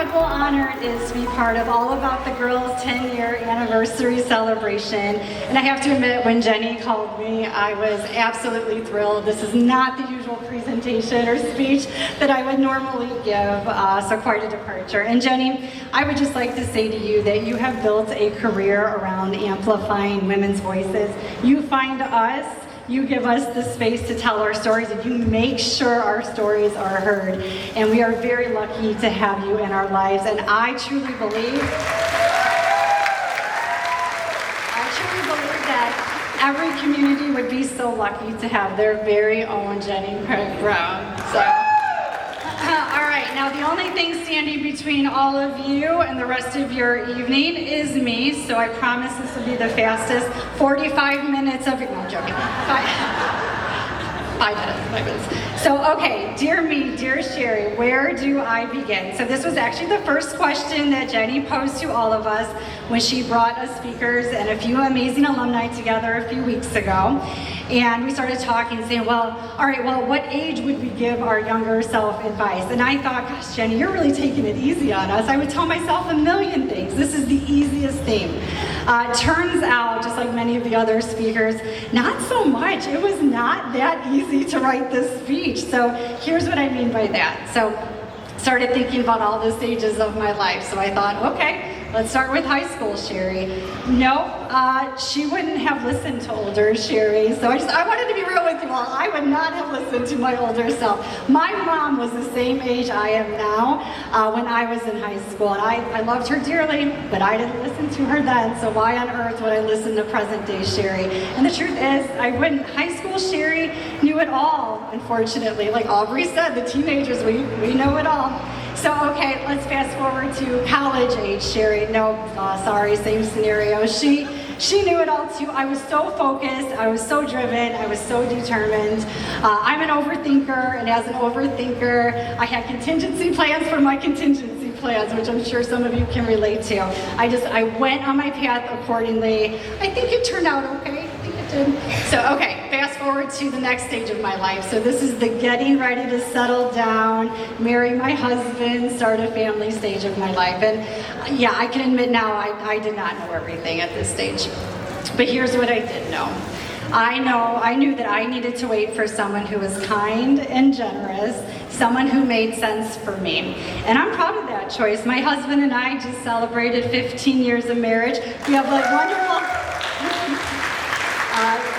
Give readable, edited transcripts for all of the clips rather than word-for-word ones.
incredible honor it is to be part of All About the Girls' 10-year anniversary celebration. And I have to admit, when Jenny called me, I was absolutely thrilled. This is not the usual presentation or speech that I would normally give, so quite a departure. And Jenny, I would just like to say to you that you have built a career around amplifying women's voices. You find us, you give us the space to tell our stories, and you make sure our stories are heard. And we are very lucky to have you in our lives. And I truly believe that every community would be so lucky to have their very own Jenny Craig Brown. So. All right, now the only thing standing between all of you and the rest of your evening is me, so I promise this will be the fastest 45 minutes of, no, I'm joking, 5 minutes. So, okay, dear me, dear Sherri, where do I begin? So this was actually the first question that Jenny posed to all of us when she brought us speakers and a few amazing alumni together a few weeks ago. And we started talking, saying, well, all right, well, what age would we give our younger self advice? And I thought, gosh, Jenny, you're really taking it easy on us. I would tell myself a million things. This is the easiest thing. Turns out, just like many of the other speakers, not so much. It was not that easy to write this speech. So here's what I mean by that. So started thinking about all the stages of my life. So I thought, okay, let's start with high school, Sherri. No, she wouldn't have listened to older Sherri. So I wanted to be real with you all. I would not have listened to my older self. My mom was the same age I am now when I was in high school. And I loved her dearly, but I didn't listen to her then. So why on earth would I listen to present day Sherri? And the truth is, I wouldn't. High school Sherri knew it all, unfortunately. Like Aubrey said, the teenagers, we know it all. So, okay, let's fast forward to college age Sherri. No, sorry, same scenario. She knew it all too. I was so focused, I was so driven, I was so determined. I'm an overthinker, and as an overthinker, I had contingency plans for my contingency plans, which I'm sure some of you can relate to. I went on my path accordingly. I think it turned out okay. So, okay, fast forward to the next stage of my life. So this is the getting ready to settle down, marry my husband, start a family stage of my life. And yeah, I can admit now I did not know everything at this stage. But here's what I did know. I knew that I needed to wait for someone who was kind and generous, someone who made sense for me. And I'm proud of that choice. My husband and I just celebrated 15 years of marriage. We have like wonderful...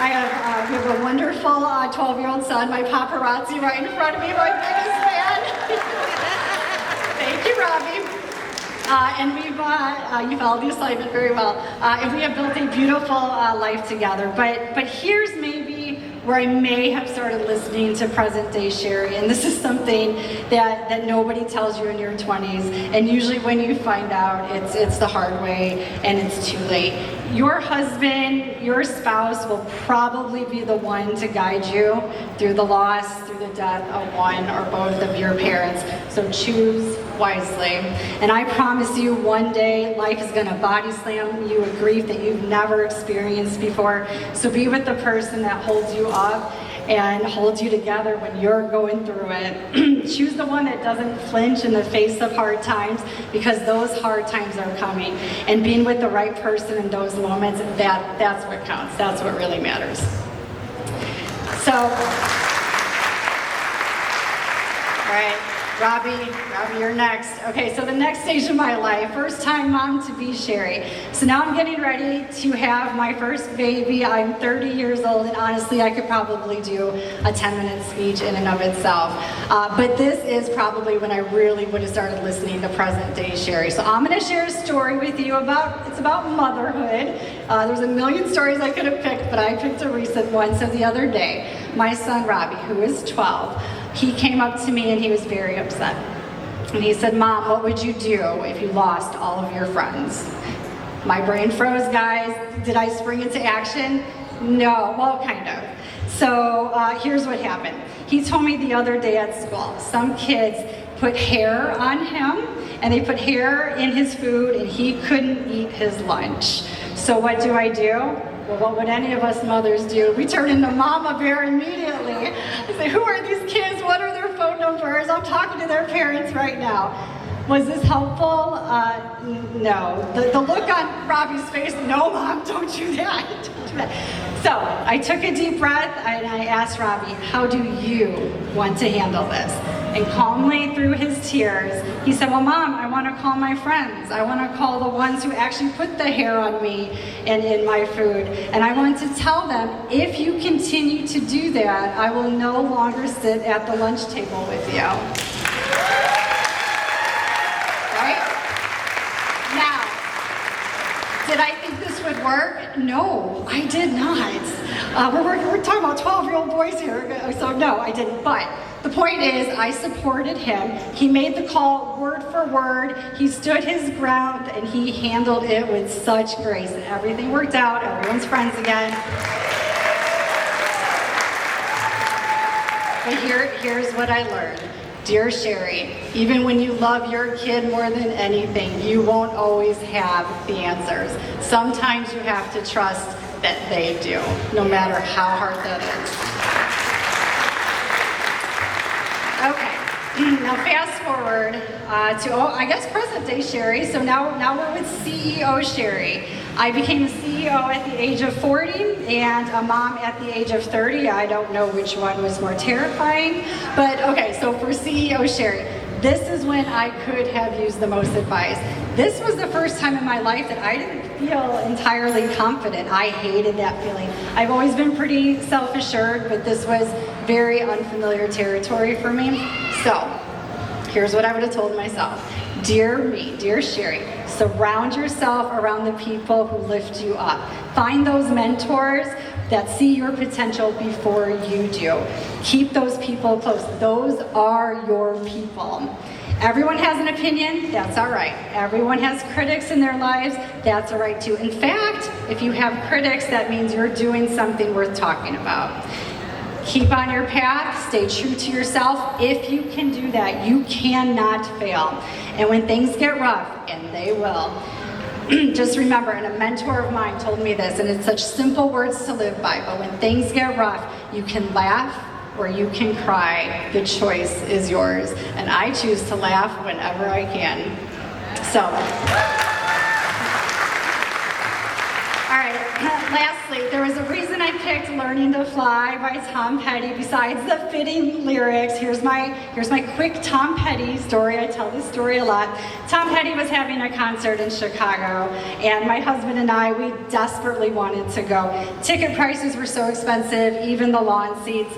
we have a wonderful 12-year-old son, my paparazzi right in front of me, my biggest fan. Thank you, Robbie. And you followed the assignment very well. And we have built a beautiful life together. But here's maybe where I may have started listening to present day Sherri, and this is something that nobody tells you in your 20s, and usually when you find out, it's the hard way and it's too late. Your husband, your spouse will probably be the one to guide you through the loss, through the death of one or both of your parents, so choose wisely. And I promise you, one day life is going to body slam you with grief that you've never experienced before, so be with the person that holds you up and holds you together when you're going through it. Choose the one that doesn't flinch in the face of hard times, because those hard times are coming. And being with the right person in those moments, that's what counts. That's what really matters. So, all right. Robbie, you're next. Okay, so the next stage of my life, first time mom to be Sherri. So now I'm getting ready to have my first baby. I'm 30 years old, and honestly, I could probably do a 10-minute speech in and of itself. But this is probably when I really would have started listening to present day Sherri. So I'm gonna share a story with you it's about motherhood. There's a million stories I could have picked, but I picked a recent one. So the other day, my son Robbie, who is 12, he came up to me and he was very upset. And he said, Mom, what would you do if you lost all of your friends? My brain froze, guys. Did I spring into action? No, well, kind of. So here's what happened. He told me the other day at school, some kids put hair on him, and they put hair in his food, and he couldn't eat his lunch. So what do? Well, what would any of us mothers do? We turn into Mama Bear immediately. I say, who are these kids? What are their phone numbers? I'm talking to their parents right now. Was this helpful? No. The look on Robbie's face, no, Mom, don't do that. Don't do that. So I took a deep breath and I asked Robbie, how do you want to handle this? And calmly through his tears, he said, well, Mom, I want to call my friends. I want to call the ones who actually put the hair on me and in my food. And I want to tell them, if you continue to do that, I will no longer sit at the lunch table with you. Right? Now, did I think this would work? No, I did not. We're talking about 12-year-old boys here, so no, I didn't. But the point is, I supported him. He made the call word for word. He stood his ground, and he handled it with such grace. And everything worked out. Everyone's friends again. But here's what I learned. Dear Sherri, even when you love your kid more than anything, you won't always have the answers. Sometimes you have to trust that they do, no matter how hard that is. Okay, now fast forward to, I guess, present day Sherri. So now we're with CEO Sherri. I became a CEO at the age of 40 and a mom at the age of 30. I don't know which one was more terrifying, but okay, so for CEO Sherri, this is when I could have used the most advice. This was the first time in my life that I didn't feel entirely confident. I hated that feeling. I've always been pretty self-assured, but this was very unfamiliar territory for me. So, here's what I would have told myself. Dear me, dear Sherri, surround yourself around the people who lift you up. Find those mentors that see your potential before you do. Keep those people close. Those are your people. Everyone has an opinion, that's all right. Everyone has critics in their lives, that's all right too. In fact, if you have critics, that means you're doing something worth talking about. Keep on your path, stay true to yourself. If you can do that, you cannot fail. And when things get rough, and they will, just remember, and a mentor of mine told me this, and it's such simple words to live by, but when things get rough, you can laugh or you can cry. The choice is yours. And I choose to laugh whenever I can. So, all right, lastly, there was a reason I picked Learning to Fly by Tom Petty. Besides the fitting lyrics, here's my quick Tom Petty story. I tell this story a lot. Tom Petty was having a concert in Chicago, and my husband and I, we desperately wanted to go. Ticket prices were so expensive, even the lawn seats.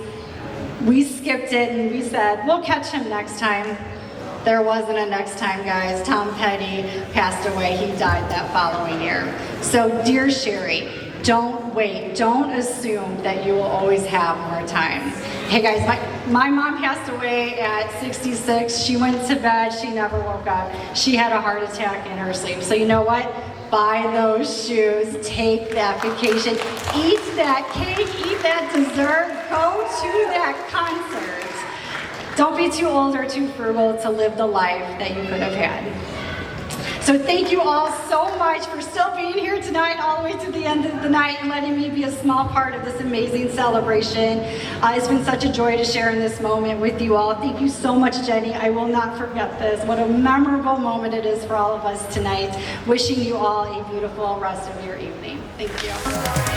We skipped it and we said, we'll catch him next time. There wasn't a next time, guys. Tom Petty passed away. He died that following year. So, dear Sherri, don't wait. Don't assume that you will always have more time. Hey guys, my mom passed away at 66. She went to bed. She never woke up. She had a heart attack in her sleep. So you know what? Buy those shoes, take that vacation, eat that cake, eat that dessert, go to that concert. Don't be too old or too frugal to live the life that you could have had. So thank you all so much for still being here tonight, all the way to the end of the night, and letting me be a small part of this amazing celebration. It's been such a joy to share in this moment with you all. Thank you so much, Jenny. I will not forget this. What a memorable moment it is for all of us tonight. Wishing you all a beautiful rest of your evening. Thank you.